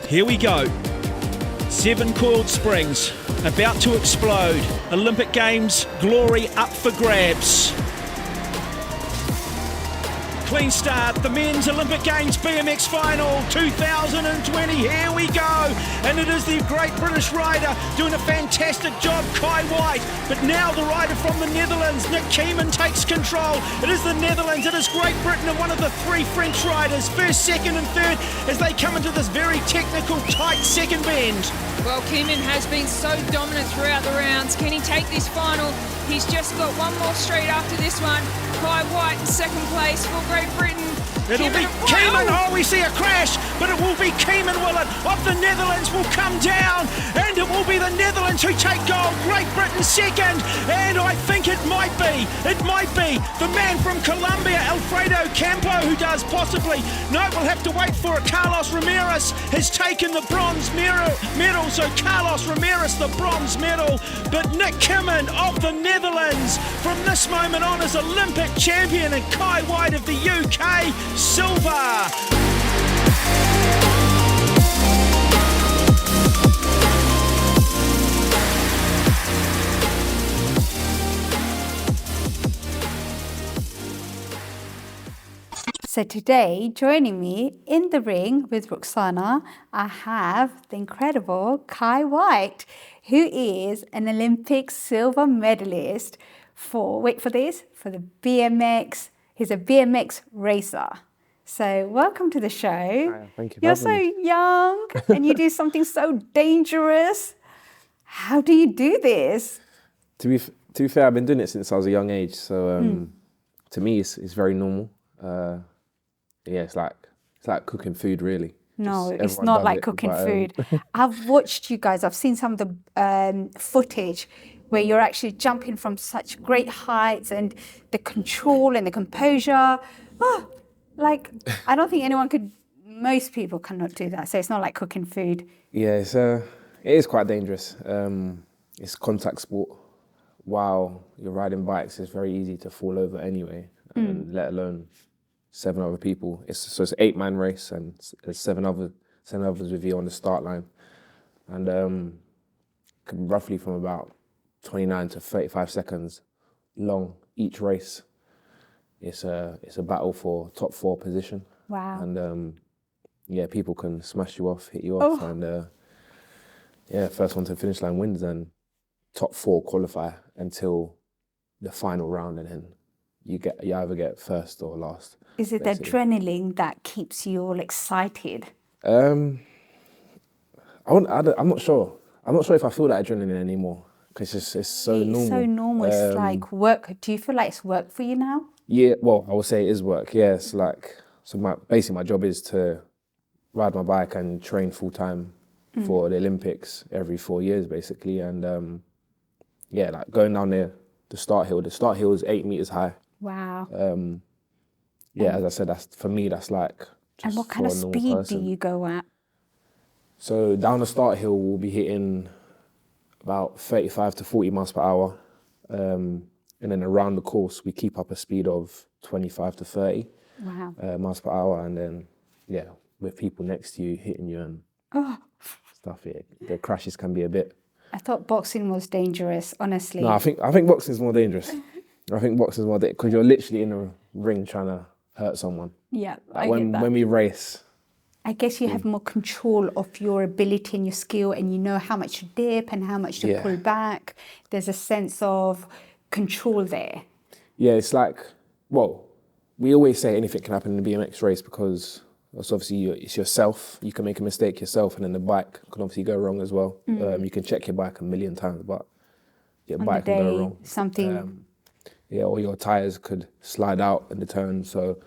Here we go. 7 coiled springs, about to explode. Olympic Games glory up for grabs. Clean start, the men's Olympic Games BMX final 2020, here we go. And it is the great British rider doing a fantastic job, Kye Whyte. But now the rider from the Netherlands, Nick Kieman, takes control. It is the Netherlands, it is Great Britain and one of the 3 French riders, first, second and third, as they come into this very technical, tight second bend. Well, Kieman has been so dominant throughout the rounds. Can he take this final? He's just got one more straight after this one. Kye Whyte in second place for Great Britain. It'll be Kieman. Oh, we see a crash, but it will be Kieman, will it? Of the Netherlands will come down, and it will be the Netherlands who take gold. Great Britain second, and I think it might be the man from Colombia, Alfredo Campo, who does possibly. No, we'll have to wait for it. Carlos Ramirez has taken the bronze medal, so Carlos Ramirez the bronze medal, but Nick Kieman of the Netherlands from this moment on is Olympic champion, and Kye Whyte of the UK, silver. So today, joining me in the ring with Ruqsana, I have the incredible Kye Whyte, who is an Olympic silver medalist for, wait for this, for the BMX. He's a BMX racer. So welcome to the show. Hi, thank you. You're so young and you do something so dangerous. How do you do this? To be fair, I've been doing it since I was a young age. So to me, it's very normal. Yeah, it's like cooking food, really. No, Just it's everyone not does like it, cooking but, food. I've watched you guys. I've seen some of the footage where you're actually jumping from such great heights and the control and the composure. Oh, like, I don't think most people cannot do that. So it's not like cooking food. Yeah, it is quite dangerous. It's contact sport. While you're riding bikes, it's very easy to fall over anyway, and let alone 7 other people. So it's an 8-man race, and there's 7 others with you on the start line, and roughly from about 29 to 35 seconds long each race. It's a battle for top 4 position. Wow. And yeah, people can smash you off, hit you off, and yeah, first one to the finish line wins, and top 4 qualify until the final round, and then you either get first or last. Is it basically. the adrenaline that keeps you all excited? I'm not sure. I'm not sure if I feel that adrenaline anymore, because it's so normal. It's so normal. It's like work. Do you feel like it's work for you now? Yeah, well, I would say it is work. Yeah, it's like, so basically my job is to ride my bike and train full time for the Olympics every 4 years, basically. And yeah, like going down there, the start hill is 8 meters high. Wow. Yeah, as I said, for me, that's like just And what kind of for a normal speed person. do you go at? So down the start hill, we'll be hitting about 35 to 40 miles per hour. And then around the course, we keep up a speed of 25 to 30 miles per hour. And then, yeah, with people next to you hitting you and stuff, the crashes can be a bit. I thought boxing was dangerous, honestly. No, I think boxing is more dangerous. I think boxing is more dangerous because you're literally in a ring trying to hurt someone. Yeah, Like I get that. when we race. I guess you have more control of your ability and your skill, and you know how much to dip and how much to pull back. There's a sense of control there. Yeah, it's like, well, we always say anything can happen in a BMX race because it's obviously it's yourself. You can make a mistake yourself, and then the bike can obviously go wrong as well. You can check your bike a million times, but your bike can go wrong. Something. Yeah, or your tires could slide out in the turn. So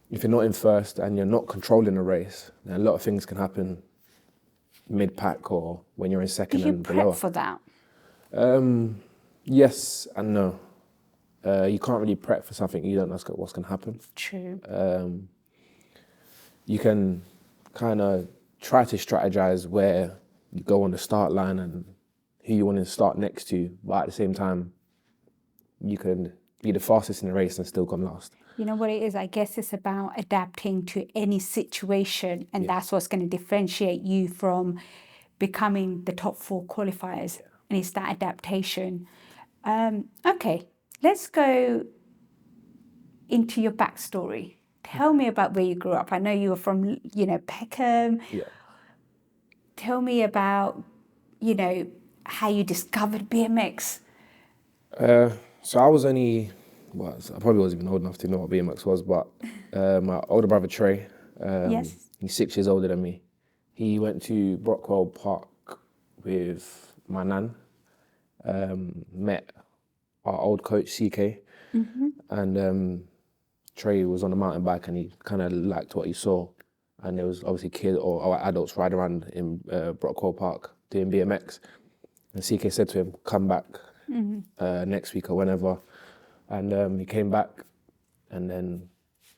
if you're not in first and you're not controlling the race, then a lot of things can happen mid-pack or when you're in second and below. Do you prep for that? Yes and no. You can't really prep for something you don't know what's going to happen. True. You can kind of try to strategize where you go on the start line and who you want to start next to, but at the same time, you can be the fastest in the race and still come last. You know what it is? I guess it's about adapting to any situation, and that's what's going to differentiate you from becoming the top 4 qualifiers. And it's that adaptation. Okay, let's go into your backstory. Tell me about where you grew up. I know you were from, you know, Peckham. Yeah. Tell me about, you know, how you discovered BMX. So I was only, well, I probably wasn't even old enough to know what BMX was, but my older brother Trey, Yes. he's 6 years older than me. He went to Brockwell Park with my nan, met our old coach CK, and Trey was on a mountain bike and he kind of liked what he saw. And there was obviously kids or adults riding around in Brockwell Park doing BMX. And CK said to him, come back next week or whenever. And he came back, and then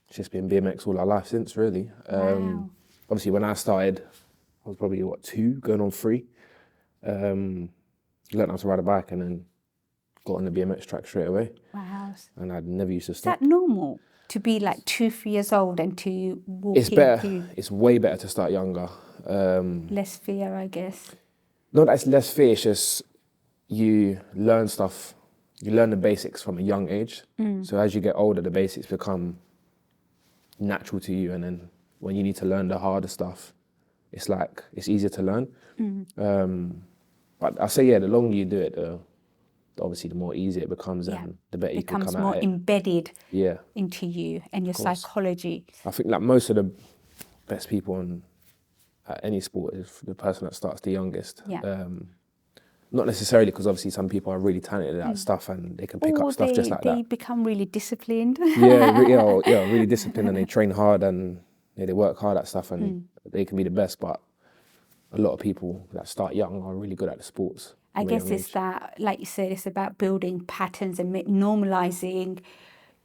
it's just been BMX all our life since, really. Wow. Obviously, when I started, I was probably, 2, going on 3. Learned how to ride a bike and then got on the BMX track straight away. Wow. And I'd never used to Is stop. that normal to be like 2, 3 years old and to walk It's better. into It's way better to start younger. less fear, I guess? Not that it's less fear, it's just you learn stuff. You learn the basics from a young age. So as you get older, the basics become natural to you. And then when you need to learn the harder stuff, it's like, it's easier to learn. But I say, yeah, the longer you do it, obviously the more easier it becomes and the better you can becomes come more at it. embedded Yeah. into you and your course. psychology. I think like most of the best people at any sport is the person that starts the youngest. Yeah. Not necessarily, because obviously some people are really talented at that stuff and they can pick Or up stuff just like they that. become really disciplined. Really disciplined, and they train hard and they work hard at stuff and they can be the best. But a lot of people that start young are really good at the sports. I from a guess young it's age. that, like you said, it's about building patterns and normalizing,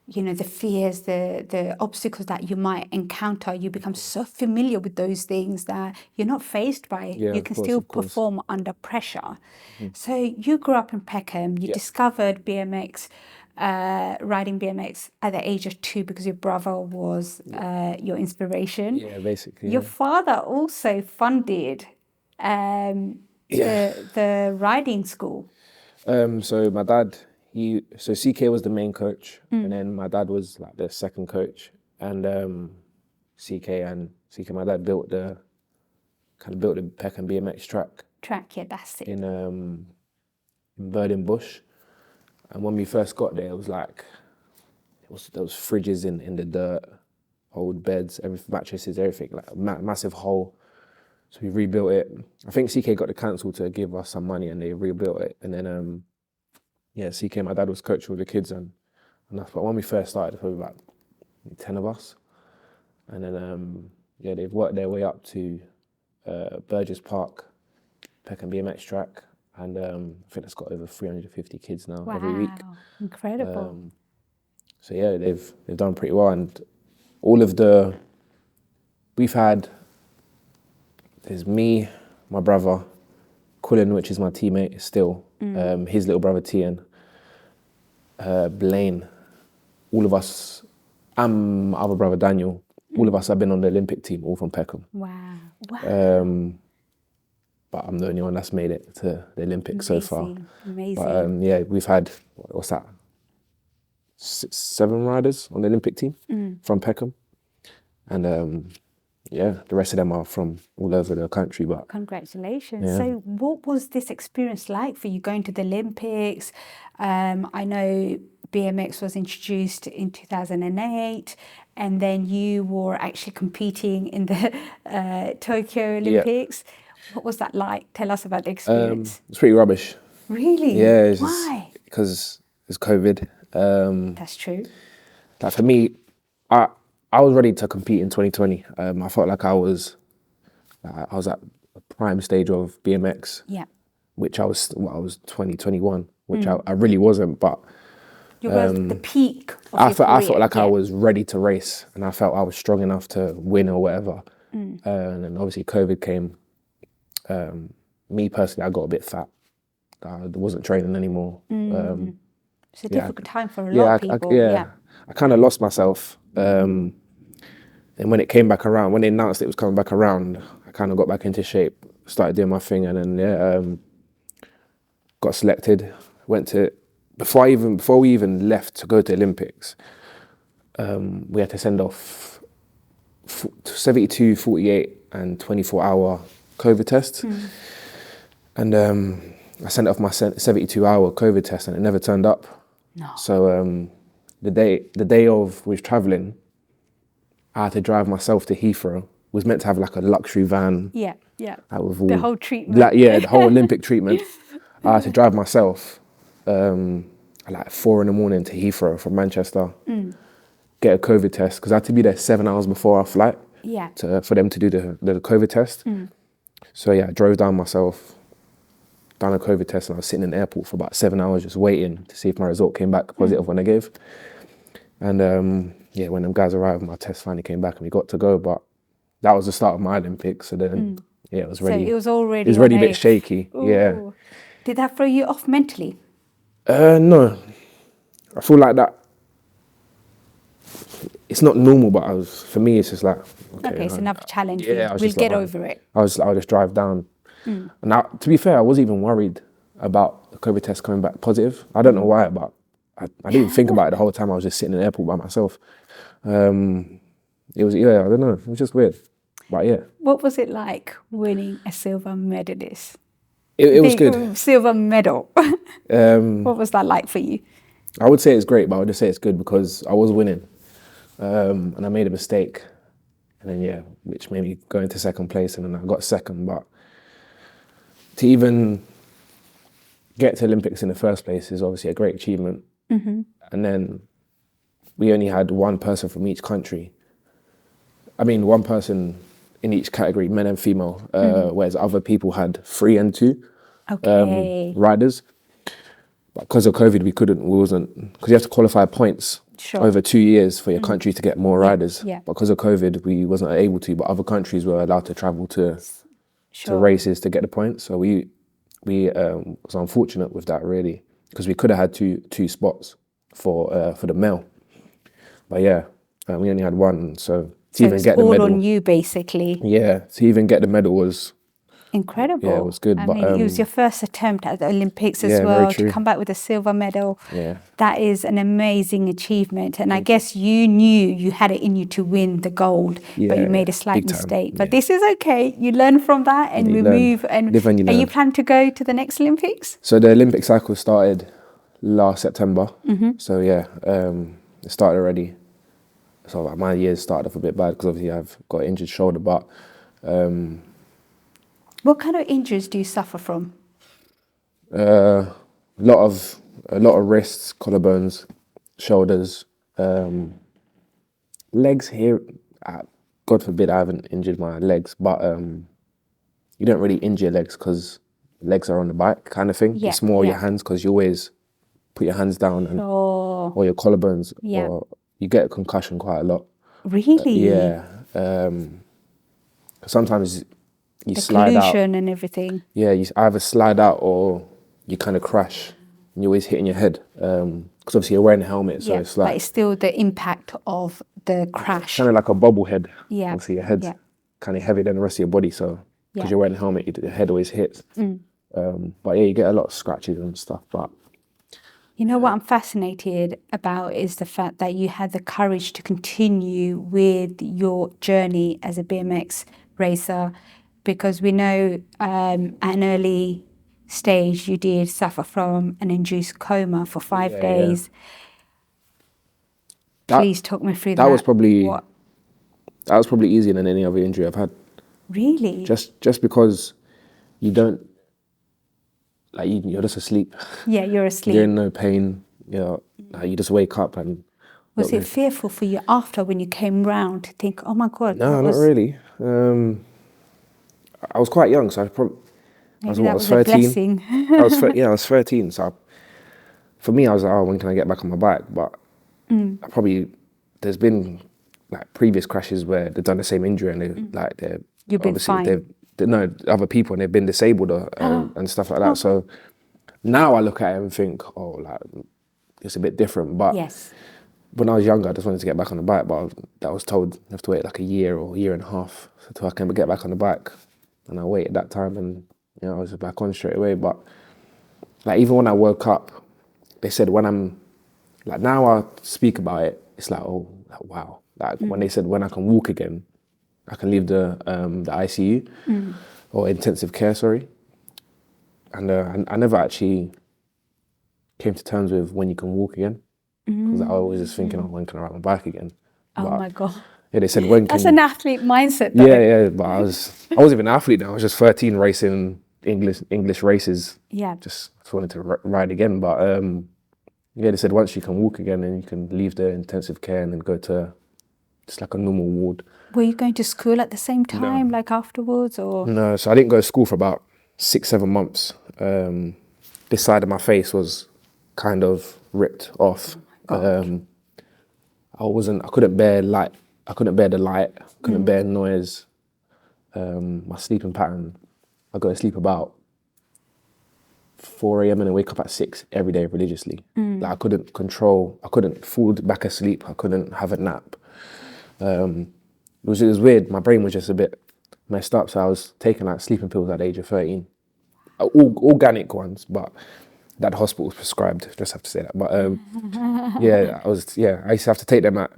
you know, the fears, the obstacles that you might encounter. You become so familiar with those things that you're not fazed by it. Yeah, You of can course, still of course. perform under pressure. So you grew up in Peckham. You discovered BMX, riding BMX at the age of 2 because your brother was your inspiration. Yeah, basically. Your father also funded the riding school. So my dad, so CK was the main coach, and then my dad was like the second coach, and my dad built the Peckham BMX track Yeah, that's it. in Birding Bush, and when we first got there, it was like there was fridges in the dirt, old beds, mattresses, everything, like a massive hole. So we rebuilt it. I think CK got the council to give us some money and they rebuilt it. And then, CK, my dad was coaching with the kids and that's, but when we first started, there was probably about 10 of us. And then, they've worked their way up to Burgess Park, Peckham BMX track. And I think that's got over 350 kids now every week. Wow, incredible. So yeah, they've done pretty well. And there's me, my brother, Quillen, which is my teammate still, his little brother Tian, Blaine, all of us, and my other brother Daniel, all of us have been on the Olympic team, all from Peckham. Wow. But I'm the only one that's made it to the Olympics so far. Amazing. But we've had, what's that, 7 riders on the Olympic team from Peckham. And the rest of them are from all over the country. But Congratulations. Yeah. So what was this experience like for you going to the Olympics? I know BMX was introduced in 2008 and then you were actually competing in the Tokyo Olympics. What was that like? Tell us about the experience. it's pretty rubbish. Really? Yeah. Why? Because it's COVID. That's true. Like for me, I was ready to compete in 2020. I felt like I was at a prime stage of BMX. Yeah. Which I was 2021, which I really wasn't, but You were at the peak of I your felt career, like I was ready to race and I felt I was strong enough to win or whatever. And then obviously COVID came. Me personally, I got a bit fat. I wasn't training anymore. It's a difficult time for a lot of people. I kind of lost myself. And when it came back around, when they announced it was coming back around, I kind of got back into shape, started doing my thing, and then got selected. Went to before we even left to go to Olympics. We had to send off 72, 48, and 24-hour COVID tests, and I sent off my 72-hour COVID test, and it never turned up. No. So the day of we was traveling, I had to drive myself to Heathrow. Was meant to have like a luxury van. Yeah. With all, The whole treatment. the whole Olympic treatment. I had to drive myself at like 4 a.m. to Heathrow from Manchester, get a COVID test, because I had to be there 7 hours before our flight for them to do the COVID test. So yeah, I drove down myself, done a COVID test, and I was sitting in the airport for about 7 hours just waiting to see if my result came back positive when I gave. And when them guys arrived, my test finally came back and we got to go. But that was the start of my Olympics. So then, it was ready. So it was already. It was already a bit shaky. Ooh. Yeah. Did that throw you off mentally? No. I feel like that. It's not normal, but for me, it's just like. Okay, it's another challenge. Yeah, We'll get over it. I'll just drive down. And now, to be fair, I wasn't even worried about the COVID test coming back positive. I don't know why, but I didn't even think about it the whole time. I was just sitting in the airport by myself. It was, I don't know. It was just weird. But yeah. What was it like winning a silver medalist? It was good. Silver medal. What was that like for you? I would say it's great, but I would just say it's good because I was winning. And I made a mistake. And then, which made me go into second place. And then I got second. But to even get to Olympics in the first place is obviously a great achievement. And then we only had one person from each country. I mean, one person in each category, men and female, whereas other people had 3 and 2 riders. But because of COVID, because you have to qualify points over 2 years for your country to get more riders. Yeah. Because of COVID, we wasn't able to, but other countries were allowed to travel to races to get the points. So we was unfortunate with that, really, because we could have had two spots for the male. But we only had one, so to even get the medal. all on you, basically. Yeah, to even get the medal was incredible. Yeah, it was good. I But mean, it was your first attempt at the Olympics as very well, true. to come back with a silver medal. Yeah. That is an amazing achievement. And I guess you knew you had it in you to win the gold, but you made a slight big time. mistake. But this is okay. You learn from that and we move. And Live and you are you learn. planning to go to the next Olympics? So the Olympic cycle started last September. So it started already. So my years started off a bit bad because obviously I've got an injured shoulder. But what kind of injuries do you suffer from? a lot of wrists, collarbones, shoulders, legs here. God forbid I haven't injured my legs, but you don't really injure your legs because legs are on the bike kind of thing. Yeah, It's more your hands because you always put your hands down and or your collarbones. Yeah. Or you get a concussion quite a lot. Really? Sometimes you The slide out. collusion and everything. Yeah, you either slide out or you kind of crash and you're always hitting your head. Because obviously you're wearing a helmet, so it's but like it's still the impact of the crash. kind of like a bobblehead. Yeah. Obviously your head's Yeah. kind of heavier than the rest of your body, so because Yeah. you're wearing a helmet, your head always hits. But you get a lot of scratches and stuff. But You know what I'm fascinated about is the fact that you had the courage to continue with your journey as a BMX racer, because we know at an early stage you did suffer from an induced coma for 5 days. Please talk me through that. that was probably What? that was probably easier than any other injury I've had. Really? Just because you don't you're just asleep. Yeah, you're asleep. You're in no pain. You just wake up and. Was it fearful for you after when you came round to think, oh my God? No, not really. I was quite young, so I was Maybe that was a 13. blessing. I was 13. So for me, I was like, oh, when can I get back on my bike? But there's been like previous crashes where they've done the same injury and they're You've been fine. Other people and they've been disabled and stuff like that. So now I look at it and think, oh, like it's a bit different. But Yes. when I was younger, I just wanted to get back on the bike, but I was told you have to wait like a year or a year and a half until I can get back on the bike. And I waited that time, and I was back on straight away. But like even when I woke up, they said when I'm like now I speak about it, it's like oh like, wow. Like when they said when I can walk again, I can leave the ICU or intensive care, sorry. And I never actually came to terms with when you can walk again. Because I was just thinking, oh, when can I ride my bike again? Oh my God. Yeah, they said when can... That's an athlete mindset though. Yeah, but I wasn't even an athlete now. I was just 13 racing English races. Yeah. Just wanted to ride again. But yeah, they said once you can walk again, then you can leave the intensive care and then go to just like a normal ward. Were you going to school at the same time, like afterwards, or? No, so I didn't go to school for about 6-7 months. This side of my face was kind of ripped off. I couldn't bear light. I couldn't bear the light. Couldn't bear noise. My sleeping pattern, I go to sleep about 4 a.m. and then wake up at 6 every day religiously. Like I couldn't fall back asleep. I couldn't have a nap. It was weird. My brain was just a bit messed up. So I was taking like sleeping pills at the age of 13. Organic ones, but that the hospital was prescribed, just have to say that. But I used to have to take them at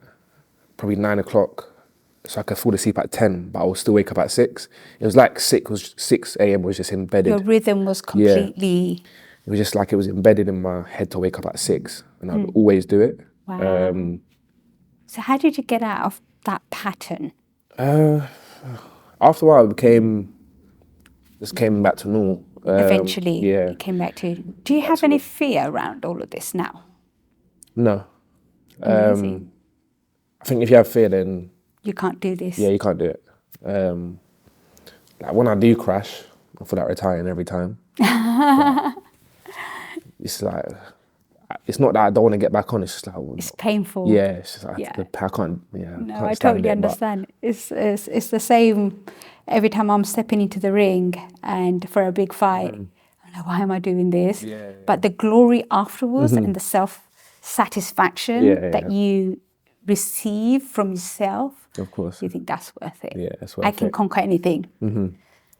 probably 9 o'clock so I could fall asleep at 10, but I would still wake up at 6. It was like 6 a.m. was just embedded. Your rhythm was completely... Yeah. It was just like it was embedded in my head to wake up at 6, and I'd always do it. Wow. So how did you get out of that pattern? After a while, it just came back to normal. Eventually, yeah. it came back to... Do you have any fear around all of this now? No. Amazing. I think if you have fear, then... You can't do this. Yeah, you can't do it. Like when I do crash, I feel like retiring every time. It's like... It's not that I don't want to get back on, it's just like... It's painful. Yeah, it's just like, I can't... Yeah, No, can't I stand totally it, but- understand. It's the same every time I'm stepping into the ring and for a big fight. I'm like, why am I doing this? Yeah. But the glory afterwards and the self-satisfaction that you receive from yourself, Of course. you think that's worth it. Yeah, that's worth I can it. conquer anything.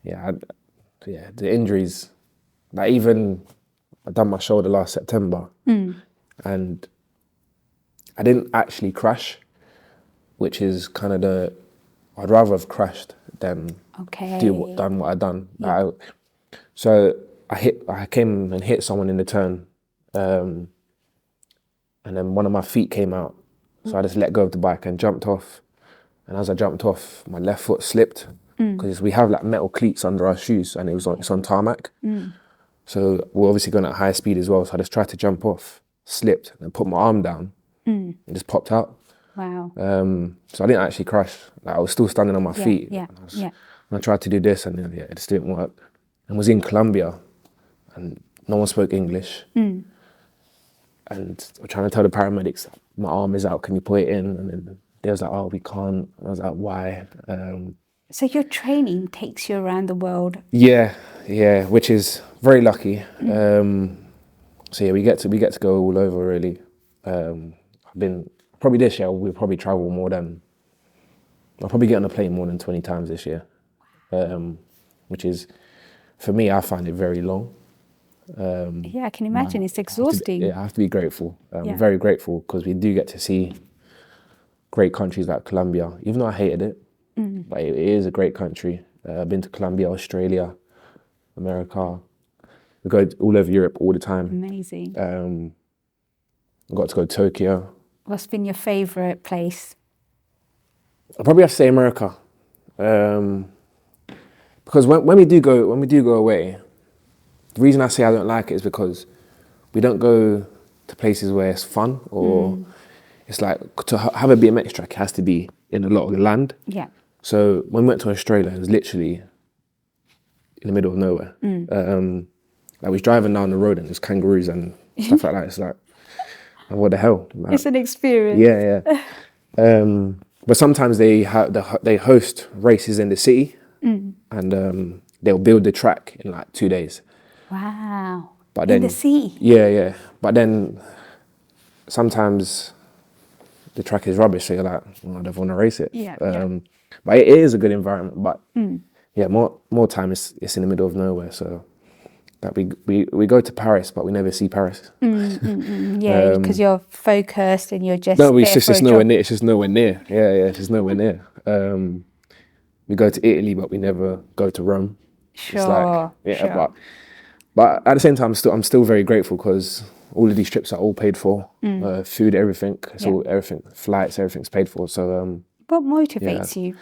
Yeah, the injuries, like even I done my shoulder last September and I didn't actually crash, which is kind of I'd rather have crashed than done what I done. Yeah. So I came and hit someone in the turn, and then one of my feet came out. So I just let go of the bike and jumped off. And as I jumped off, my left foot slipped because we have like metal cleats under our shoes, and it's on tarmac. So we're obviously going at high speed as well. So I just tried to jump off, slipped, and put my arm down, and just popped out. Wow. So I didn't actually crash. Like I was still standing on my feet. Yeah. And I tried to do this, and it just didn't work. And was in Colombia, and no one spoke English. And we're trying to tell the paramedics, my arm is out, can you put it in? And then they was like, oh, we can't. I was like, why? So your training takes you around the world. Yeah, which is very lucky. So yeah, we get to go all over really. I've been probably this year we'll probably travel more than I'll probably get on a plane more than 20 times this year, which is for me I find it very long. Yeah, I can imagine it's exhausting. I have to be grateful. Very grateful because we do get to see great countries like Colombia, even though I hated it. But it is a great country. I've been to Colombia, Australia, America. We go all over Europe all the time. Amazing. I got to go to Tokyo. What's been your favourite place? I probably have to say America, because when we do go away, the reason I say I don't like it is because we don't go to places where it's fun or it's like to have a BMX track it has to be in a lot of the land. Yeah. So when we went to Australia, it was literally in the middle of nowhere. Like we was driving down the road and there's kangaroos and stuff like that. It's like, what the hell? Like, it's an experience. Yeah. But sometimes they host races in the city and they'll build the track in like 2 days. Wow. But then, in the sea? Yeah. But then sometimes the track is rubbish, so you're like, well, I don't want to race it. Yeah, But it is a good environment. But yeah, more time it's in the middle of nowhere. So that we go to Paris, but we never see Paris. Yeah, because you're focused and you're just No, there it's just for a it's nowhere job. near. It's just nowhere near. Yeah, it's just nowhere near. We go to Italy, but we never go to Rome. Sure, It's like, yeah, sure. but at the same time, I'm still very grateful because all of these trips are all paid for. Food, everything, it's all everything, flights, everything's paid for. So What motivates you?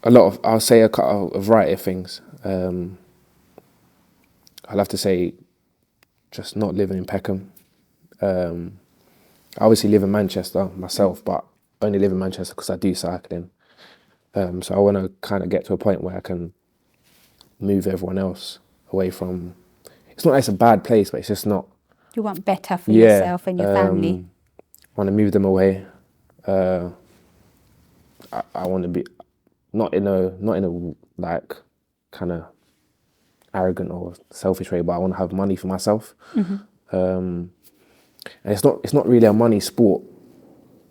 a lot of, I'll say a variety of things. I'll have to say, just not living in Peckham. I obviously live in Manchester myself, but only live in Manchester because I do cycling. So I want to kind of get to a point where I can move everyone else away from. It's not that it's a bad place, but it's just not. You want better for yourself and your family. I want to move them away. I want to be not in a like kind of arrogant or selfish way, but I want to have money for myself. And it's not really a money sport.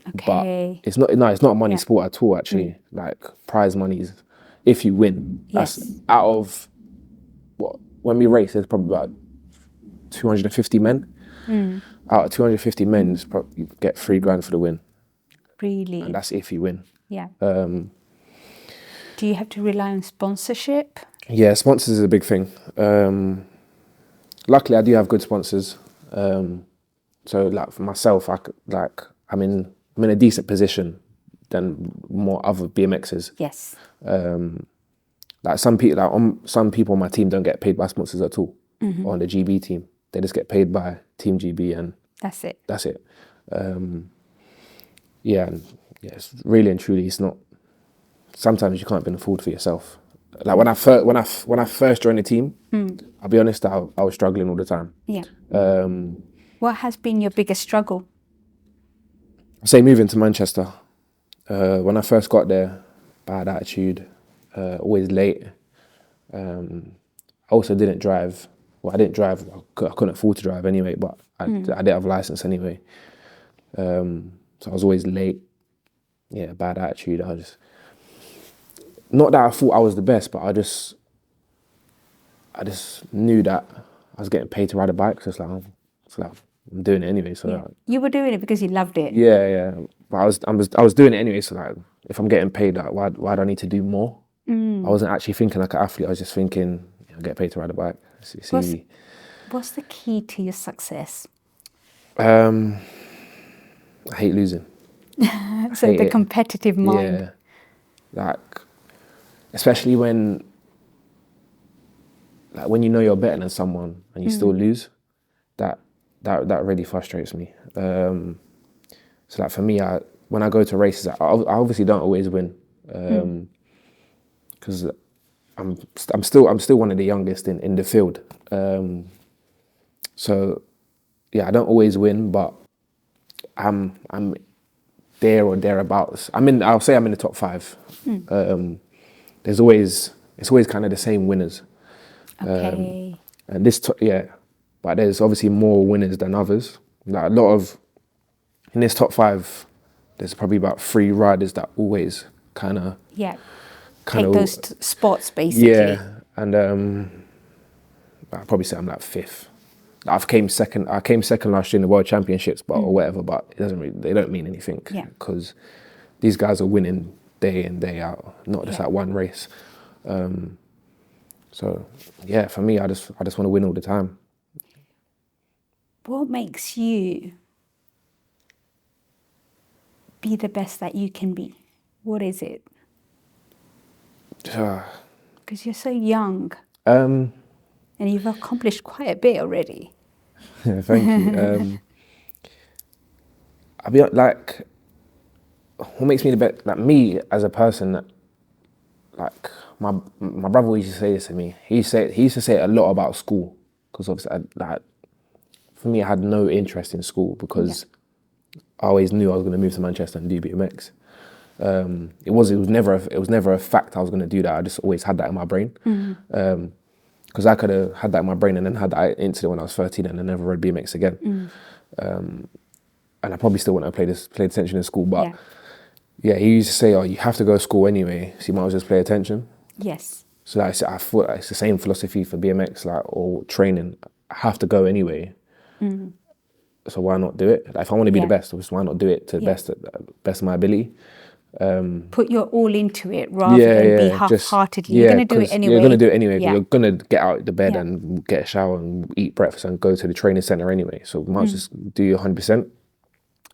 Okay. But it's not a money sport at all, actually. Like prize money is if you win. Yes. That's out of when we race, there's probably about 250 men. Out of 250 men, you get $3,000 for the win. Really? And that's if you win. Yeah. Do you have to rely on sponsorship? Yeah, sponsors is a big thing. Luckily, I do have good sponsors. So like for myself, I'm in a decent position than more other BMXers. Yes. Like some people on my team don't get paid by sponsors at all. On the GB team, they just get paid by Team GB, and That's it. that's it. It's really and truly, it's not. Sometimes you can't even afford for yourself. Like when I first joined the team, I'll be honest, I was struggling all the time. Yeah. What has been your biggest struggle? Say moving to Manchester. When I first got there, bad attitude, always late. I also didn't drive. Well, I didn't drive. I couldn't afford to drive anyway, but I didn't have a license anyway. So I was always late. Yeah, bad attitude. Not that I thought I was the best, but I just knew that I was getting paid to ride a bike. So it's like I'm doing it anyway. So You were doing it because you loved it. yeah. But I was doing it anyway. So like, if I'm getting paid, like, why do I need to do more? I wasn't actually thinking like an athlete. I was just thinking, I get paid to ride a bike. It's easy. What's the key to your success? I hate losing. So the competitive mind. Yeah, like especially when you know you're better than someone and you still lose, that really frustrates me. So like for me, when I go to races, I obviously don't always win, because I'm still one of the youngest in the field. So yeah, I don't always win, but I'm there or thereabouts. I'll say I'm in the top 5. It's always kind of the same winners. Okay. And but there's obviously more winners than others. Like in this top 5, there's probably about 3 riders that always kind of take those spots basically. Yeah, and I'd probably say I'm like 5th. I came second last year in the World Championships, or whatever. But they don't mean anything because these guys are winning day in, day out, not just at one race. So yeah, for me, I just want to win all the time. What makes you be the best that you can be? What is it? Because you're so young. And you've accomplished quite a bit already. Thank you. I'll be like, what makes me the best? Like me as a person, like my brother used to say this to me. He used to say a lot about school, because obviously, for me, I had no interest in school because I always knew I was going to move to Manchester and do BMX. It was never a fact I was going to do that. I just always had that in my brain. Because I could have had that in my brain and then had that incident when I was 13 and then never rode BMX again. And I probably still wouldn't have played attention in school. But yeah, he used to say, oh, you have to go to school anyway, so you might as well just pay attention. Yes. So like, I thought it's the same philosophy for BMX, like, or training. I have to go anyway. So why not do it? Like, if I want to be the best, why not do it to the best of my ability? Put your all into it rather than be half-heartedly. You're going to do it anyway. You're going to do it anyway. You're going to get out of the bed and get a shower and eat breakfast and go to the training centre anyway. So you might as well just do your 100%.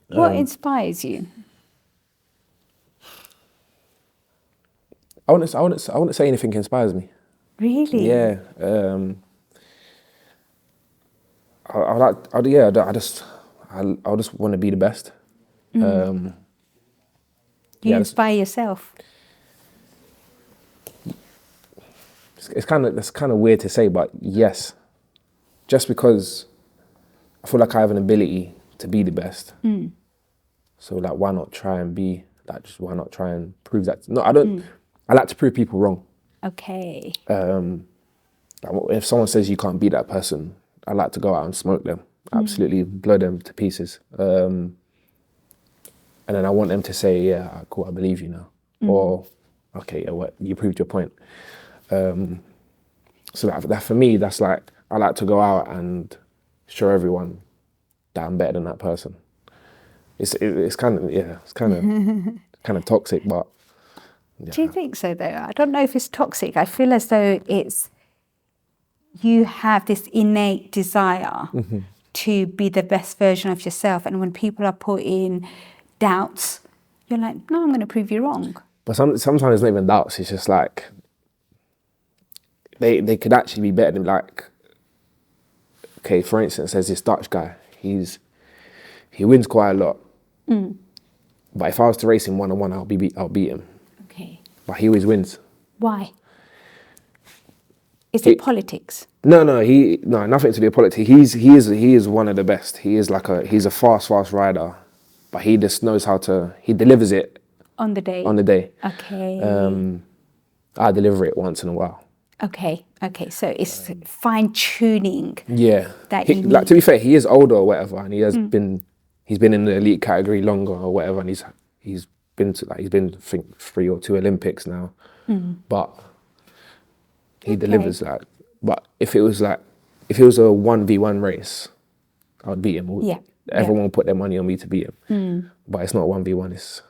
What inspires you? I wouldn't say anything inspires me. Really? Yeah. I just want to be the best. Do you inspire yourself? It's kind of weird to say, but yes. Just because I feel like I have an ability to be the best. So like, why not try and be like? Just why not try and prove that? No, I don't. I like to prove people wrong. Okay. Like, if someone says you can't beat that person, I like to go out and smoke them, absolutely blow them to pieces. And then I want them to say, yeah, cool, I believe you now. Or, okay, yeah, what, you proved your point. So that for me, that's like, I like to go out and show everyone that I'm better than that person. It's kind of toxic, but. Yeah. Do you think so though? I don't know if it's toxic. I feel as though you have this innate desire to be the best version of yourself. And when people are putting doubts, you're like, no, I'm going to prove you wrong. But sometimes it's not even doubts. It's just like, they could actually be better than, like, okay, for instance, there's this Dutch guy. He wins quite a lot. But if I was to race him one-on-one, I'll beat him. Okay. But he always wins. Why? Is it politics? No, nothing to do with politics. He is one of the best. He's a fast rider, but he just knows he delivers it on the day. Okay. I deliver it once in a while. Okay. So it's fine tuning. Yeah. Like, to be fair, he is older or whatever, and he's been in the elite category longer or whatever, and he's been I think 3 or 2 Olympics now, but he delivers that. But if it was a 1v1 race, I would beat him. Yeah. Everyone will put their money on me to beat him. But it's not 1v1.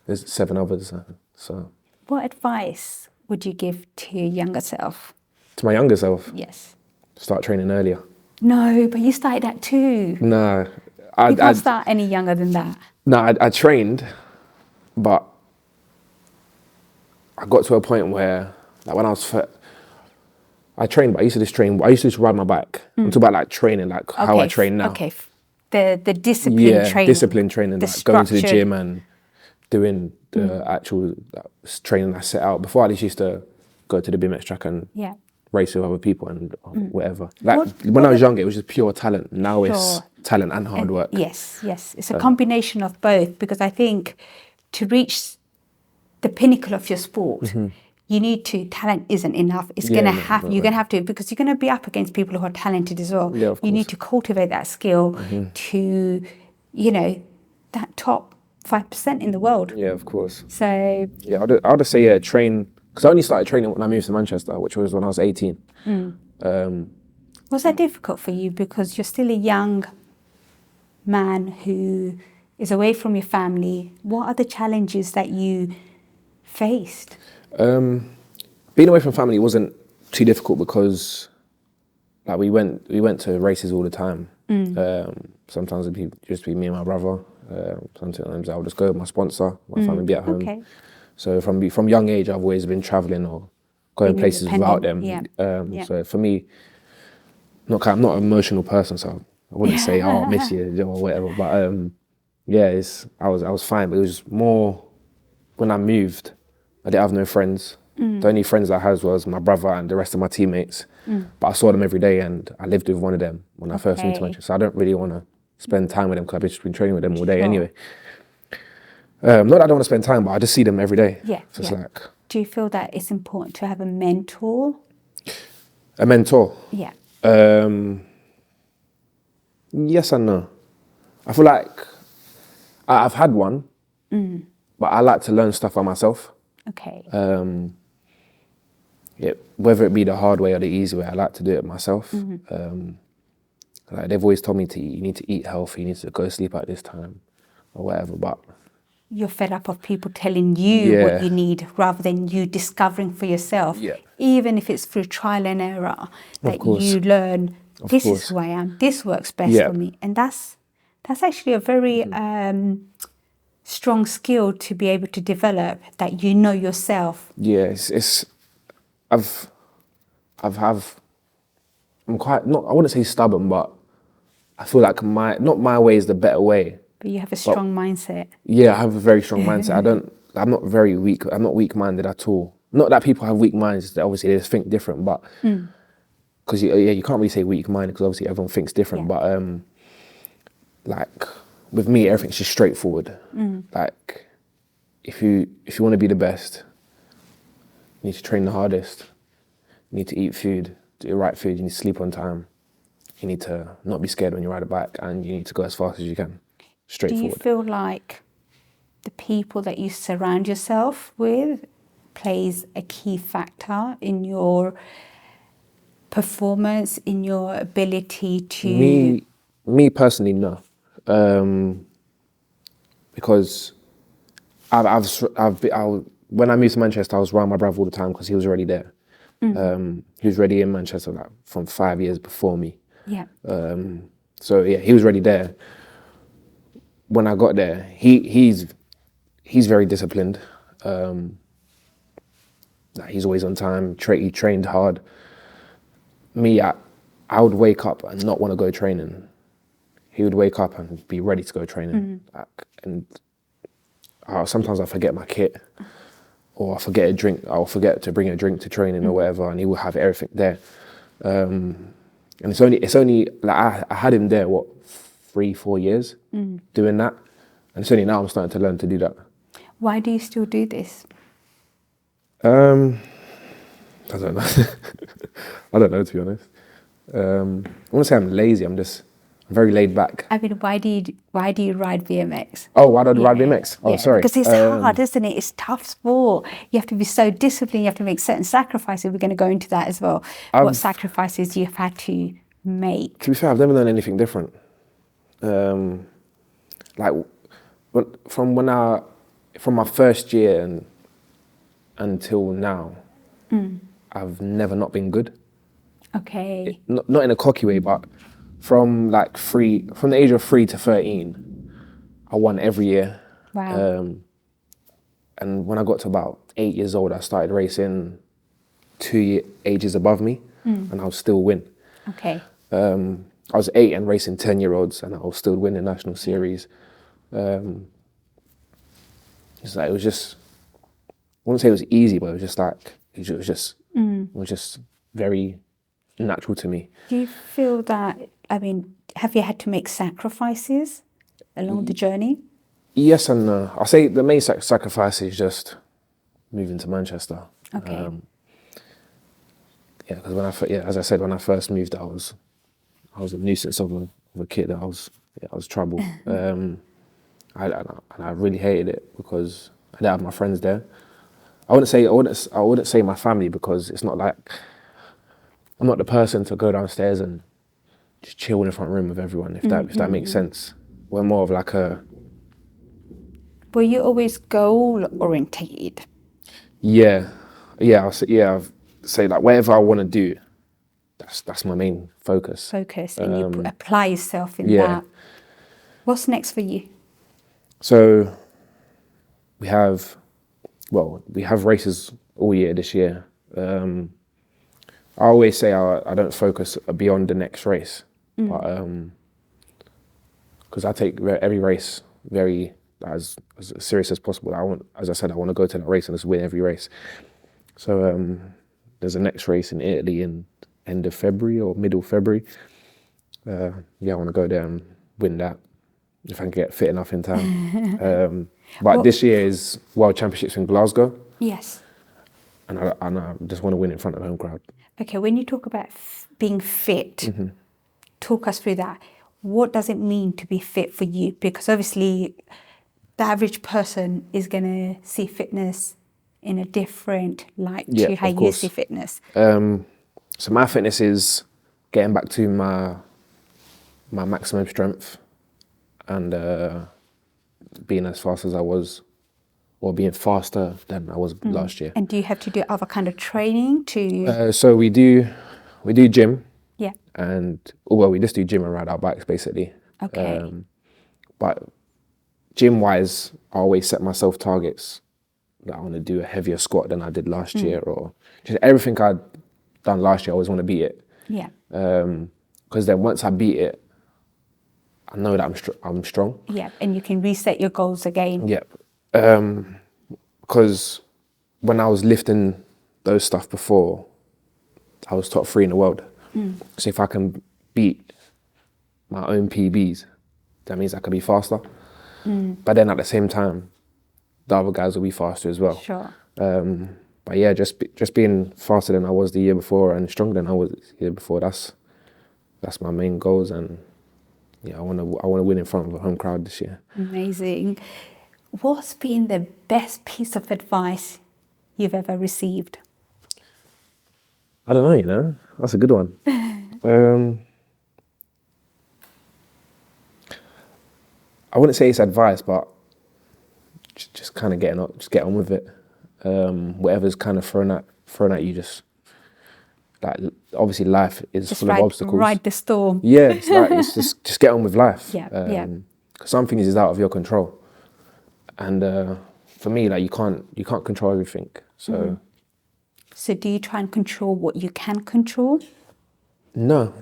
There's 7 others. So. What advice would you give to your younger self? To my younger self? Yes. Start training earlier. No, but you started at 2. No. You can't start any younger than that. No, I trained, but I got to a point where, like, when I was I trained, but I used to just ride my bike. I'm talking about like training, like how I train now. Okay, the discipline training. Discipline training, like going to the gym and doing the actual training I set out. Before I just used to go to the BMX track and race with other people and whatever. Like when I was younger, it was just pure talent. Now it's talent and hard work. Yes. It's a combination of both, because I think to reach the pinnacle of your sport, you need to, talent isn't enough. It's you're gonna have to, because you're gonna be up against people who are talented as well. Yeah, of course. You need to cultivate that skill to, that top 5% in the world. Yeah, of course. So yeah, I'll just say train, because I only started training when I moved to Manchester, which was when I was 18. Was that difficult for you, because you're still a young man who is away from your family? What are the challenges that you faced? Being away from family wasn't too difficult, because like we went to races all the time. Sometimes it'd just be me and my brother. Sometimes I would just go with my sponsor, my family be at home. Okay. So from young age, I've always been traveling or going places without them. So for me, I'm not an emotional person, so I wouldn't say, I miss you or whatever. But I was fine. But it was more when I moved, I didn't have no friends. The only friends I had was my brother and the rest of my teammates. But I saw them every day, and I lived with one of them when I first moved to Manchester. So I don't really want to spend time with them, because I've just been training with them all day anyway. Not that I don't want to spend time, but I just see them every day. Yeah. So it's like. Do you feel that it's important to have a mentor? A mentor? Yeah. Yes and no. I feel like I've had one, but I like to learn stuff by myself. Okay. Yeah, whether it be the hard way or the easy way, I like to do it myself. Like they've always told me you need to eat healthy, you need to go sleep at this time or whatever, but You're fed up of people telling you Yeah. what you need rather than you discovering for yourself. Yeah. Even if it's through trial and error, that course. you learn, this is course. who I am, this works best Yeah. for me. And that's actually a very strong skill to be able to develop, that you know yourself. yeah, I'm quite, not, I wouldn't say stubborn, but I feel like not my way is the better way. But you have a strong mindset. Yeah, I have a very strong mindset. I'm not very weak. I'm not weak-minded at all. Not that people have weak minds. Obviously, they just think different. But because you can't really say weak-minded because obviously everyone thinks different. Yeah. But like with me, everything's just straightforward. Like if you want to be the best, you need to train the hardest. You need to eat food, do the right food. You need to sleep on time. You need to not be scared when you ride a bike, and you need to go as fast as you can. Do Straightforward. you feel like the people that you surround yourself with plays a key factor in your performance, in your ability to... Me personally, no, because when I moved to Manchester, I was around my brother all the time because he was already there. He was already in Manchester like from 5 years before me. Yeah. So yeah, he was already there. When I got there, he's very disciplined. Like he's always on time. He trained hard. Me, I would wake up and not want to go training. He would wake up and be ready to go training. And sometimes I forget my kit, or I forget a drink. I'll forget to bring a drink to training or whatever, and he will have everything there. And it's only like I had him there 3-4 years doing that, and it's only now I'm starting to learn to do that. Why do you still do this? I don't know. I don't know, to be honest. I wouldn't say I'm lazy. I'm very laid back. I mean, why do you ride BMX? Oh, why do I ride BMX? Oh, sorry. Because it's hard, isn't it? It's tough sport. You have to be so disciplined. You have to make certain sacrifices. We're going to go into that as well. What sacrifices you've had to make? To be fair, I've never done anything different. Like from my first year until now, I've never not been good. Okay. Not in a cocky way, but from the age of 3 to 13, I won every year. Wow. And when I got to about 8 years old, I started racing 2 ages above me, and I'll still win. Okay. I was 8 and racing 10-year-olds, and I'll still win the national series. It's like, it was just, I wouldn't say it was easy, but it was just very natural to me. Do you feel that, I mean, have you had to make sacrifices along the journey? Yes and no. I'll say the main sacrifice is just moving to Manchester. Okay. Yeah, because as I said, when I first moved, I was a nuisance of a kid. I was trouble. I really hated it because I didn't have my friends there. I wouldn't say my family, because it's not like I'm not the person to go downstairs and just chill in the front room with everyone. If that makes sense, we're more of like a. Were you always goal orientated? Yeah. I'll say like whatever I want to do, that's my main focus. And you apply yourself in that. What's next for you? So we have races all year this year. I always say I don't focus beyond the next race, but because I take every race very as serious as possible. I want to go to that race and just win every race. So there's a next race in Italy in end of February or middle February. I want to go there and win that if I can get fit enough in time. But this year is World Championships in Glasgow. Yes. And I just want to win in front of the home crowd. Okay, when you talk about being fit, Mm-hmm. talk us through that. What does it mean to be fit for you? Because obviously, the average person is going to see fitness in a different light Yeah, to how of you see course. fitness. So my fitness is getting back to my maximum strength and being as fast as I was, or being faster than I was last year. And do you have to do other kind of training to? So we do gym, Yeah. and well, we just do gym and ride our bikes basically. Okay. But gym wise, I always set myself targets that I want to do a heavier squat than I did last year, or just everything I'd done last year. I always want to beat it. Yeah. Because then once I beat it, I know that I'm strong. Yeah. And you can reset your goals again. Yep. Because when I was lifting those stuff before, I was top 3 in the world. So if I can beat my own PBs, that means I can be faster. But then at the same time, the other guys will be faster as well. Sure. But yeah, just being faster than I was the year before and stronger than I was the year before. That's my main goals, and yeah, I want to win in front of a home crowd this year. Amazing. What's been the best piece of advice you've ever received? I don't know, you know, that's a good one. I wouldn't say it's advice, but just kind of get on with it. Whatever's kind of thrown at you, just like, obviously life is Just full of obstacles. ride the storm. Yeah, it's just get on with life. Yeah, yeah. 'Cause some things is out of your control, and for me, like you can't control everything. So So do you try and control what you can control? no,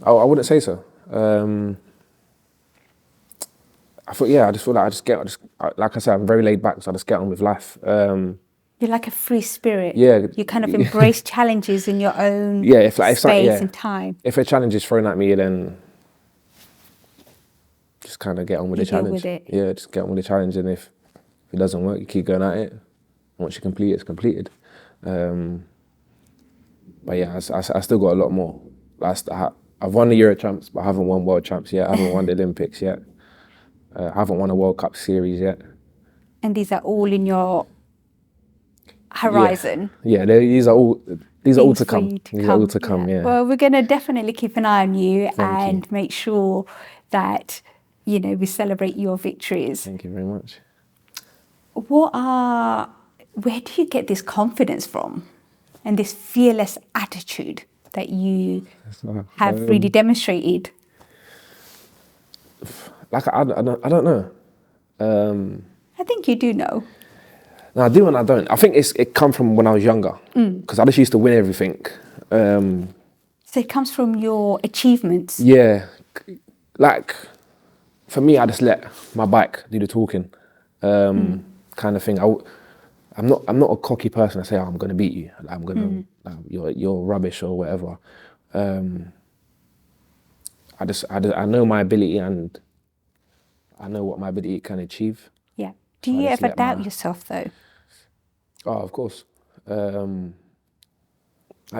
I wouldn't say so. I just feel like like I said, I'm very laid back, so I just get on with life. You're like a free spirit. Yeah. You kind of embrace challenges in your own space and time. If a challenge is thrown at me, then just kind of get on with You the deal challenge. with it. Yeah, just get on with the challenge, and if it doesn't work, you keep going at it. Once you complete it, it's completed. But yeah, I still got a lot more. I've won the Euro Champs, but I haven't won World Champs yet. I haven't won the Olympics yet. I haven't won a World Cup series yet. And these are all in your horizon. Yeah, these are all to Things for come. you to These are all to come. Yeah. Well, we're going to definitely keep an eye on you Thank and make sure that, you know, we celebrate your victories. Thank you very much. Where do you get this confidence from and this fearless attitude that you have really demonstrated? Like I don't know. I think you do know. No, I do and I don't. I think it come from when I was younger, because I just used to win everything. So it comes from your achievements. Yeah, like for me, I just let my bike do the talking, kind of thing. I'm not a cocky person. I say, oh, I'm gonna beat you. Like, I'm gonna, you're rubbish or whatever. I know my ability, and I know what my ability can achieve. Yeah. Do you ever doubt yourself though? Oh, of course. At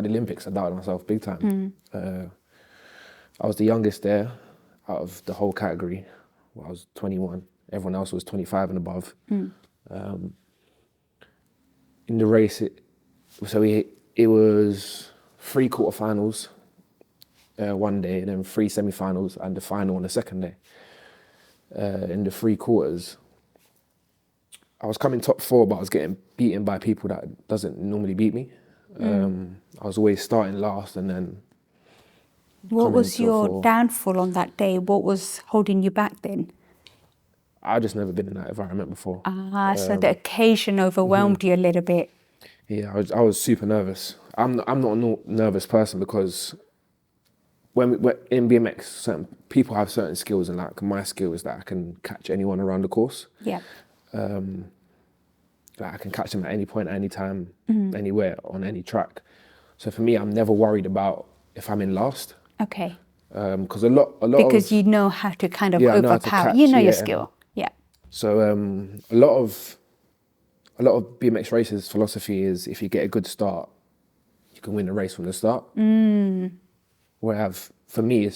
the Olympics, I doubted myself big time. I was the youngest there out of the whole category. Well, I was 21. Everyone else was 25 and above. In the race, it was 3 quarterfinals one day, and then 3 semi-finals, and the final on the second day. In the 3 quarters, I was coming top 4, but I was getting beaten by people that doesn't normally beat me. I was always starting last, and then. What was your downfall on that day? What was holding you back then? I've just never been in that environment before. So the occasion overwhelmed you a little bit. Yeah, I was super nervous. I'm not a nervous person, because when in BMX, certain people have certain skills, and like my skill is that I can catch anyone around the course. Yeah. Like I can catch them at any point, any time, anywhere, on any track. So for me, I'm never worried about if I'm in last. Okay. Because a lot because of, you know how to kind of Yeah, I know how to overpower. catch, You know your yeah. skill. Yeah. So a lot of BMX racers' philosophy is, if you get a good start, you can win the race from the start. Whereas for me,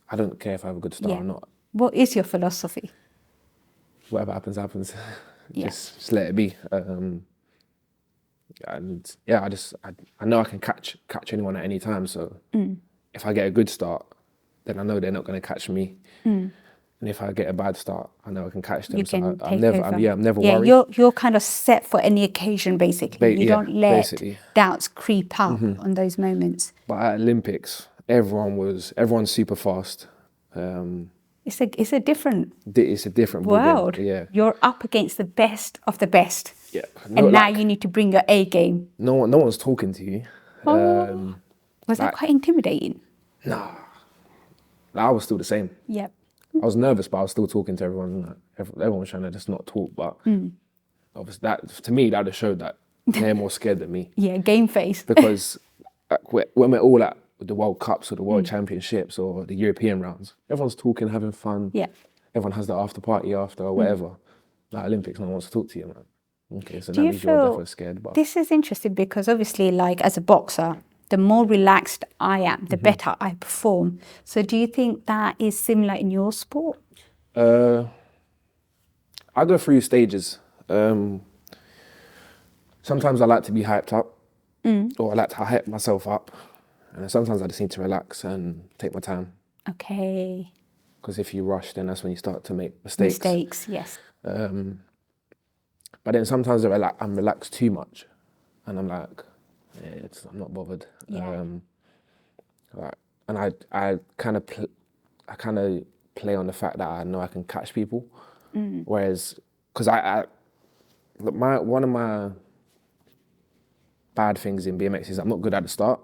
I don't care if I have a good start or not. What is your philosophy? Whatever happens, happens. Yeah. just let it be. And yeah, I know I can catch anyone at any time. So if I get a good start, then I know they're not going to catch me. And if I get a bad start, I know I can catch them. You So can I'm take never, over. I'm never Yeah, worried. you're kind of set for any occasion, basically. You don't let basically. doubts creep up on those moments. But at Olympics, everyone's super fast. It's a different It's a different world. ballgame. Yeah. You're up against the best of the best. Yeah. And now you need to bring your A game. No one's talking to you. Was that quite intimidating? Nah. I was still the same. Yep. I was nervous, but I was still talking to everyone. Everyone was trying to just not talk, but obviously that, to me, that would have showed that they're more scared than me. Yeah, game face. Because when we're all at the World Cups or the World Championships or the European rounds, everyone's talking, having fun. Yeah. Everyone has the after party after or whatever. Like Olympics, no one wants to talk to you, man. Okay, so Do that you means you're feel definitely scared. But this is interesting because obviously, like as a boxer, the more relaxed I am, the better I perform. So do you think that is similar in your sport? I go through stages. Sometimes I like to be hyped up, or I like to hype myself up. And sometimes I just need to relax and take my time. Okay. Because if you rush, then that's when you start to make mistakes. Mistakes, yes. But then sometimes I'm relaxed too much, and I'm like, I'm not bothered. Yeah. And I kind of play on the fact that I know I can catch people, whereas because one of my bad things in BMX is I'm not good at the start,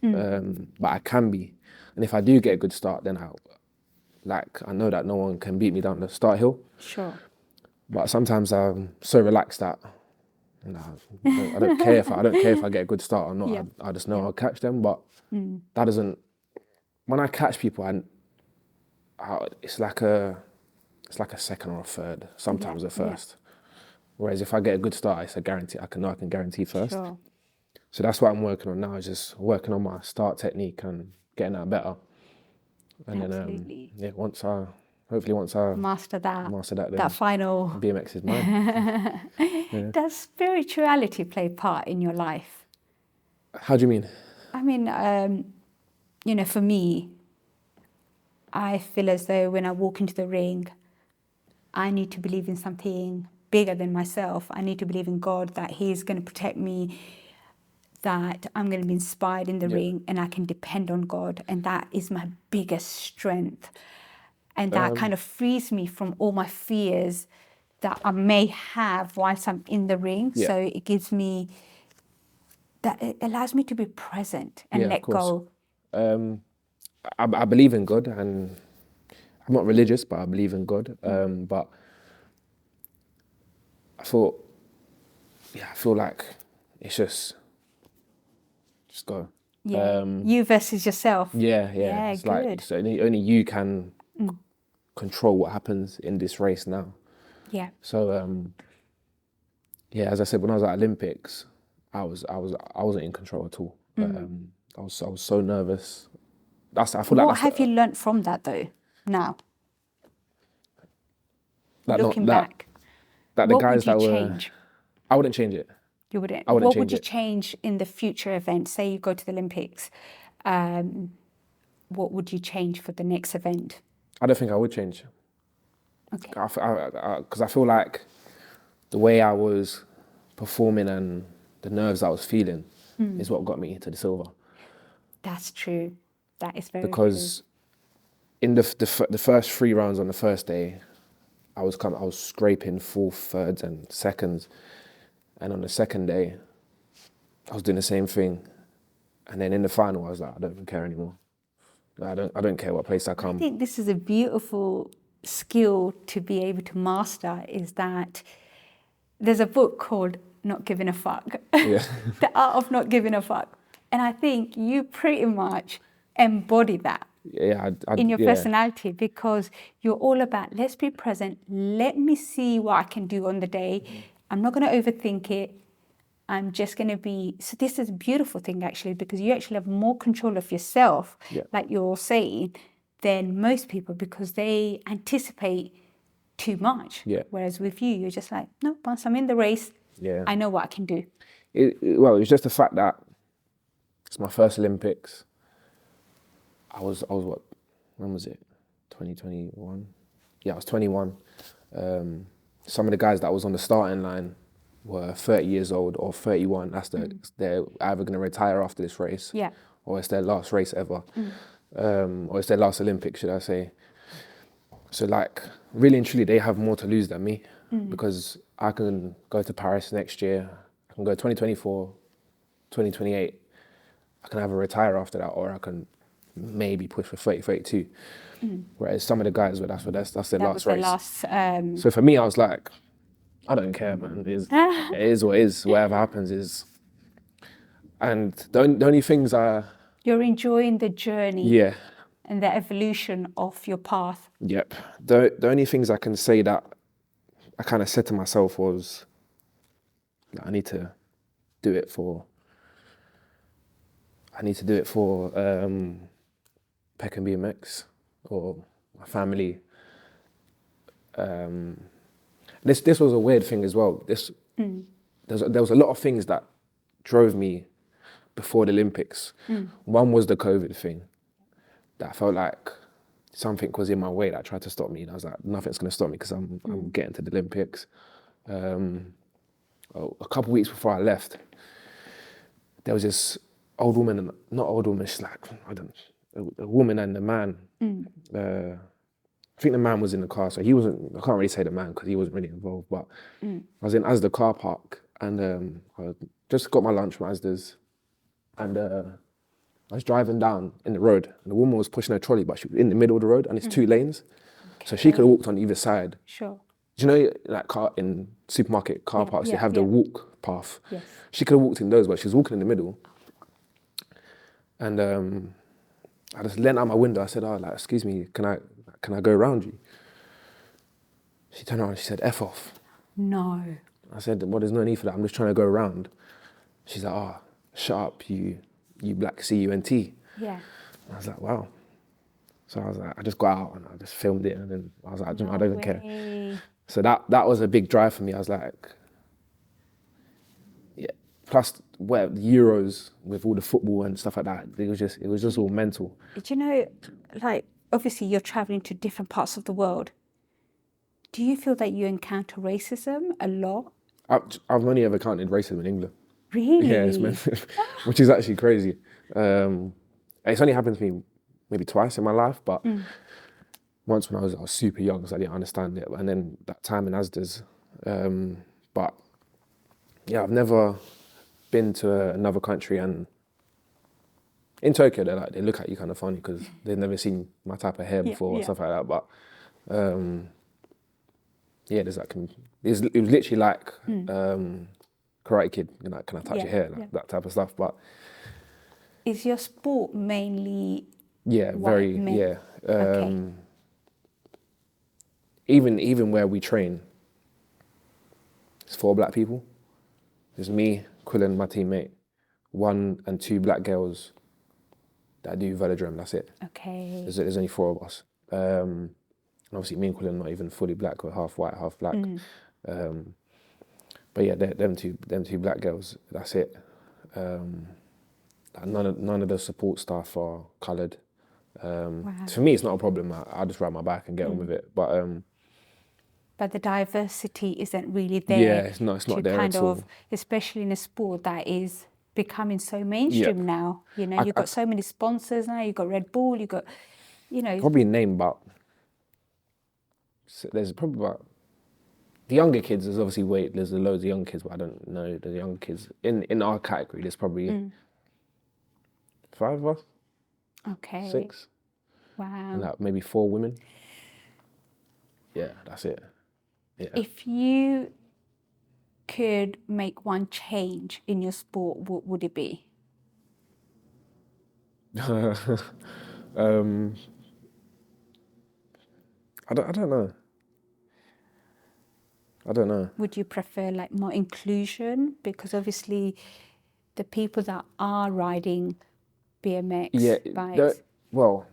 but I can be, and if I do get a good start, then I know that no one can beat me down the start hill. Sure. But sometimes I'm so relaxed that I don't care if I get a good start or not. Yeah. I just know I'll catch them. But that doesn't. When I catch people, it's like a second or a third. Sometimes a first. Whereas if I get a good start, it's a guarantee. I can guarantee first. Sure. So that's what I'm working on now. Is just working on my start technique and getting that better. And Absolutely. then hopefully once I Master that. then That final. BMX is mine. Does spirituality play part in your life? How do you mean? I mean, for me, I feel as though when I walk into the ring, I need to believe in something bigger than myself. I need to believe in God, that He's going to protect me, that I'm going to be inspired in the ring, and I can depend on God. And that is my biggest strength. And that kind of frees me from all my fears that I may have whilst I'm in the ring. Yeah. So it gives me, it allows me to be present and let go. I believe in God, and I'm not religious, but I believe in God. But I feel like it's just go. Yeah. You versus yourself. Yeah. Yeah, good. So only you can control what happens in this race now. Yeah. So as I said, when I was at Olympics, I wasn't in control at all. I was so nervous. What have you learnt from that though? Now, looking back, that the what guys would you that were, change? I wouldn't change it. You wouldn't. I wouldn't What change would you it. change in the future event? Say you go to the Olympics, what would you change for the next event? I don't think I would change. Okay. Because I feel like the way I was performing and the nerves I was feeling is what got me to the silver. That's true. That is very Because in the first 3 rounds on the first day, I was scraping 4th, 3rds, and 2nds, and on the second day, I was doing the same thing, and then in the final, I was like, I don't even care anymore. I don't care what place I come. I think this is a beautiful skill to be able to master, is that there's a book called Not Giving a Fuck. Yeah. The Art of Not Giving a Fuck. And I think you pretty much embody that in your personality, because you're all about, let's be present, let me see what I can do on the day. I'm not going to overthink it. I'm just going to be, so this is a beautiful thing actually, because you actually have more control of yourself, like you're saying, than most people, because they anticipate too much. Yeah. Whereas with you, you're just like, no, once I'm in the race, I know what I can do. Well, it's just the fact that it's my first Olympics. I was what? When was it? 2021. Yeah, I was 21. Some of the guys that was on the starting line were 30 years old or 31. That's they're either going to retire after this race, or it's their last race ever, or it's their last Olympics, should I say? So like, really and truly, they have more to lose than me, because I can go to Paris next year. I can go 2024, 2028. I can either retire after that, or I can maybe push for 30, 32. Whereas some of the guys, that's their last race. So for me, I was like, I don't care, man. It is what it is. Whatever happens is. And the only things you're enjoying the journey. Yeah. And the evolution of your path. Yep. The only things I can say that I kind of said to myself was, I need to do it for Peckham BMX or my family. This was a weird thing as well. There was a lot of things that drove me before the Olympics. One was the COVID thing. That I felt like something was in my way that tried to stop me. And I was like, nothing's going to stop me because I'm getting to the Olympics. A couple of weeks before I left, there was this old woman, not old woman, she's like, a woman and a man. I think the man was in the car, so he wasn't, I can't really say the man because he wasn't really involved, but I was in Asda car park and I just got my lunch from Asda's and I was driving down in the road and the woman was pushing her trolley, but she was in the middle of the road and it's 2 lanes. So she could have walked on either side. Sure. Do you know, like in supermarket car parks, they have the walk path. Yes. She could have walked in those, but she was walking in the middle. And I just leant out my window. I said, excuse me, can I go around you? She turned around and she said, F off. No. I said, well, there's no need for that. I'm just trying to go around. She's like, shut up, you black C-U-N-T. Yeah. I was like, wow. So I was like, I just got out and I just filmed it and then I was like, I don't even care. So that was a big drive for me. I was like, yeah. Plus, the Euros with all the football and stuff like that, it was just all mental. Do you know, like, obviously you're traveling to different parts of the world. Do you feel that you encounter racism a lot? I've only ever encountered racism in England. Really? Yeah, which is actually crazy. It's only happened to me maybe twice in my life, but once when I was super young, so I didn't understand it. And then that time in Asda's. But yeah, I've never been to another country, and in Tokyo, they look at you kind of funny because they've never seen my type of hair before or stuff like that. But yeah, it was literally like Karate Kid, you know, can I touch your hair, that type of stuff. But is your sport mainly? Yeah, very men? yeah. Okay. Even where we train, it's 4 black people. There's me, Quillen, my teammate, 1 and 2 black girls that do velodrome. That's it. Okay. There's only 4 of us. And obviously, me and Quillen not even fully black. We're half white, half black. But yeah, them two black girls. That's it. None of the support staff are coloured. Wow. For me, it's not a problem. I just ride my bike and get on with it. But the diversity isn't really there. Yeah, it's not there at all. Especially in a sport that is becoming so mainstream now. You know, you've got so many sponsors now. You've got Red Bull. You've got, you know. Probably name about. There's probably about. The younger kids, there's obviously there's loads of young kids, but I don't know the younger kids. In our category, there's probably 5 of us. Okay. 6. Wow. And like maybe 4 women. Yeah, that's it. Yeah. If you could make one change in your sport, what would it be? I don't know. I don't know. Would you prefer like more inclusion? Because obviously the people that are riding BMX bikes, Well,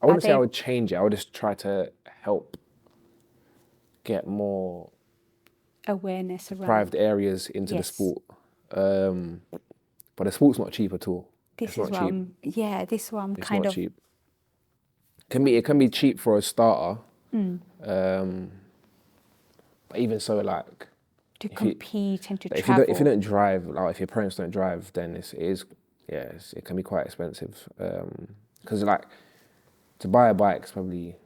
I wouldn't say I they- would change it. I would just try to help get more awareness around. deprived areas into the Yes. sport. But the sport's not cheap at all. This It's is not what cheap. this is what I'm It's kind not of. cheap. It can be cheap for a starter. But even so, like To if compete and to if travel. you don't drive, like if your parents don't drive, then it can be quite expensive. Because like to buy a bike is probably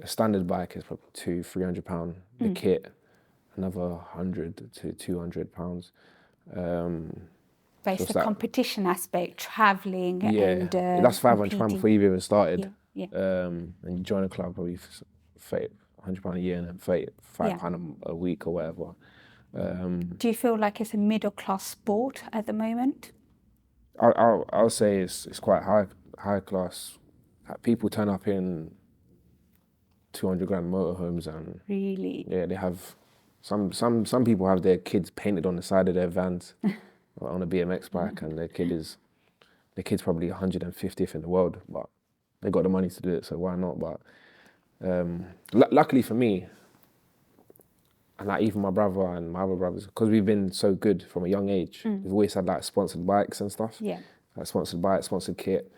a standard bike is probably £200-300. The kit, another £100 to £200. But it's what's the that? competition aspect, traveling and That's £500 competing. before you've even started. Yeah. And you join a club probably for £100 a year and then £5 a week or whatever. Do you feel like it's a middle class sport at the moment? I'll say it's quite high class. People turn up in 200 grand motorhomes and Really? they have some people have their kids painted on the side of their vans on a BMX bike, and their kid's probably 150th in the world, but they got the money to do it, so why not? But luckily for me, and like even my brother and my other brothers, because we've been so good from a young age, we've always had like sponsored bikes and stuff. Yeah. Like sponsored bikes, sponsored kit.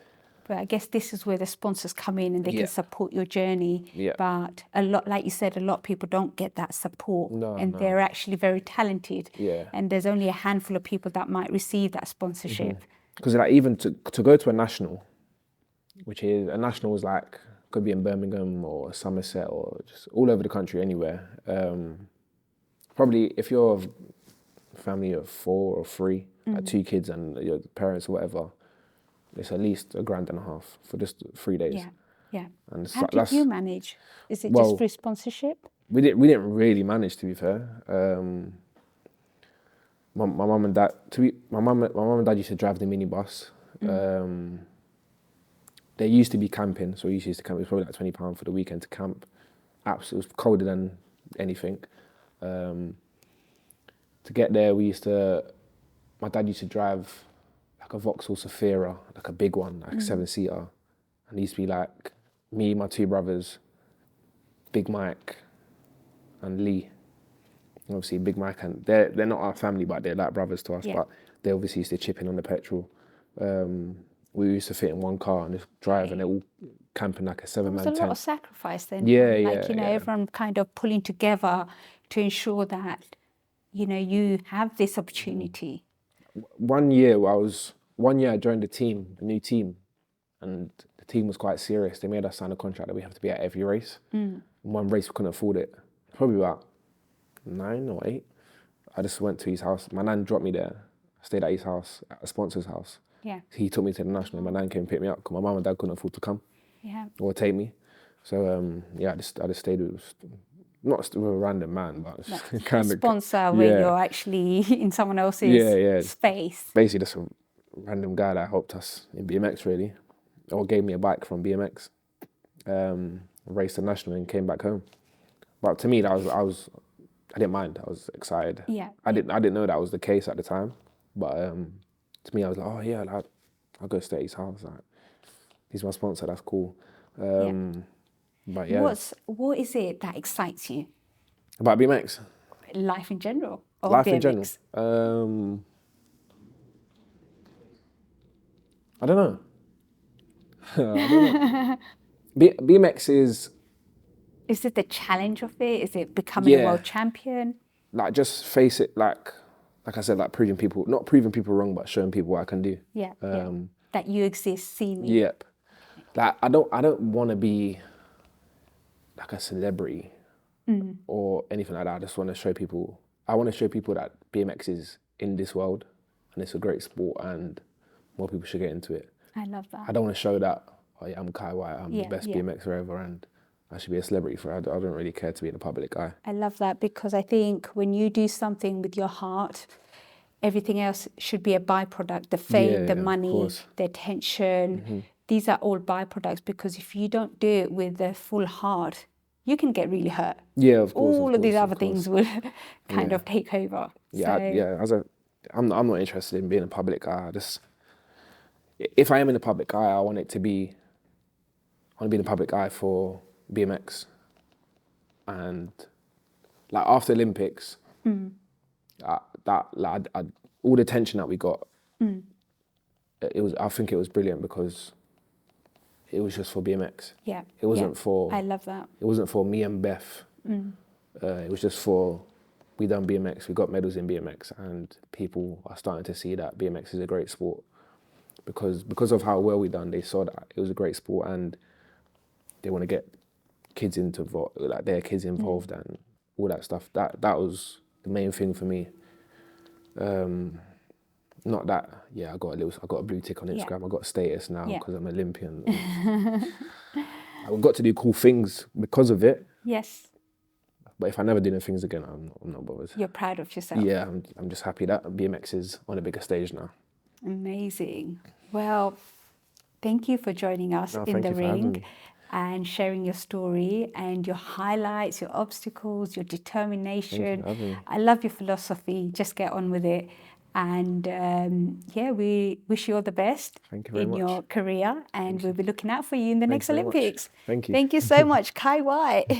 But I guess this is where the sponsors come in and they Yeah. can support your journey. Yeah. But a lot, like you said, a lot of people don't get that support. No. They're actually very talented. Yeah. And there's only a handful of people that might receive that sponsorship. Because like even to go to a national, which is a national is like could be in Birmingham or Somerset or just all over the country, anywhere. Probably if you're a family of 4 or 3, like 2 kids and your parents or whatever, it's at least £1,500 for just 3 days. Yeah. Yeah. And it's How like- did you manage? Is it Well, just through sponsorship? We didn't really manage, to be fair. My mum and dad used to drive the minibus. There used to be camping, so we used to camp. It was probably like £20 for the weekend to camp. It was colder than anything. To get there, my dad used to drive like a Vauxhall Zafira, like a big one, like a 7-seater. And it used to be like me, my 2 brothers, Big Mike and Lee. And obviously Big Mike, and they're not our family, but they're like brothers to us. Yeah. But they obviously used to chip in on the petrol. We used to fit in one car and just drive, and they're all camping like a 7-man There's a lot tent. of sacrifice then. Yeah, Everyone kind of pulling together to ensure that, you have this opportunity. One year I joined a new team, and the team was quite serious. They made us sign a contract that we have to be at every race. One race we couldn't afford it. Probably about 9 or 8. I just went to his house. My nan dropped me there. I stayed at his house, at a sponsor's house. Yeah. He took me to the national. My nan came and picked me up because my mum and dad couldn't afford to come Yeah. or take me. So I just stayed with, not with a random man, but kind of Sponsor when you're actually in someone else's space. Basically just a random guy that helped us in BMX, really, or gave me a bike from BMX. Raced the national and came back home. But to me, I didn't mind. I was excited. Yeah. I didn't know that was the case at the time, but to me, I was like, oh yeah, like, I'll go stay at his house. Like, he's my sponsor. That's cool. But yeah. What is it that excites you? About BMX? Life in general? Or Life BMX? in general. I don't know. BMX is... Is it the challenge of it? Is it becoming a world champion? Like, just face it, like I said, like not proving people wrong, but showing people what I can do. Yeah. That you exist, see me. Yep. Like, I don't want to be like a celebrity or anything like that. I just want to show people. I want to show people that BMX is in this world, and it's a great sport, and more people should get into it. I love that. I don't want to show that, oh yeah, I'm Kye Whyte, I'm the best BMXer ever, and I should be a celebrity for it. I don't really care to be in the public eye. I love that, because I think when you do something with your heart, everything else should be a byproduct. The fame, the money, the attention, these are all byproducts, because if you don't do it with a full heart, you can get really hurt. Yeah, of course. All of these other course. things will kind Yeah. of take over. Yeah, So, I'm not interested in being a public guy. If I am in a public eye, I want to be in the public eye for BMX. And like after Olympics, all the attention that we got, I think it was brilliant because it was just for BMX. yeah. It wasn't for. I love that. It wasn't for me and Beth. It was just for, we done BMX, we got medals in BMX, and people are starting to see that BMX is a great sport. Because of how well we done, they saw that it was a great sport, and they want to get kids their kids involved and all that stuff. That was the main thing for me. Not that, I got a blue tick on Instagram. I got status now because I'm Olympian. I've got to do cool things because of it. Yes. But if I never do the things again, I'm not bothered. You're proud of yourself. Yeah, I'm just happy that BMX is on a bigger stage now. Amazing. Well, thank you for joining us in thank the you for having ring me. and sharing your story and your highlights, your obstacles, your determination. having me. I love your philosophy. Just get on with it. And we wish you all the best Thank you very in much. your career, and we'll be looking out for you in the next very much. Olympics. Thank you. Thank you so much, Kye Whyte.